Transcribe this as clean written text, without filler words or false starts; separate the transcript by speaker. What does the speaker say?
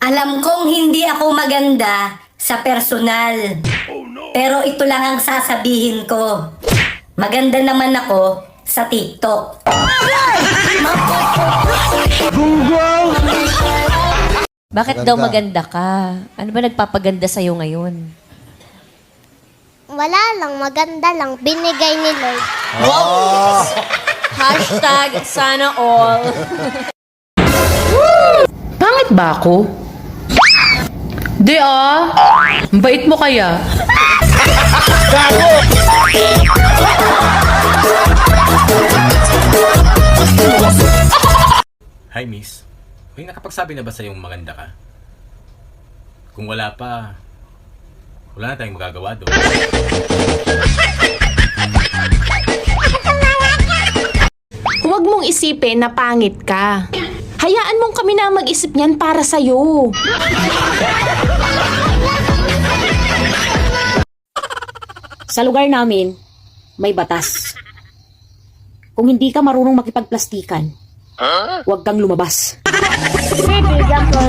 Speaker 1: Alam kong hindi ako maganda sa personal. Pero ito lang ang sasabihin ko. Maganda naman ako sa TikTok.
Speaker 2: Bakit daw maganda ka? Ano ba nagpapaganda sa'yo ngayon?
Speaker 3: Wala lang, maganda lang. Binigay ni Lord.
Speaker 2: Hashtag sana all.
Speaker 4: Pangit ba ako? Di ah. Ang bait mo kaya.
Speaker 5: Hi, miss. May nakapagsabi na ba sa'yong maganda ka? Kung wala pa, wala na tayong magagawa doon.
Speaker 6: Huwag mong isipin na pangit ka. Hayaan mong kami na mag-isip niyan para sa'yo.
Speaker 7: Sa lugar namin, may batas. Kung hindi ka marunong makipagplastikan, huwag kang lumabas.
Speaker 3: Bibigyan ko.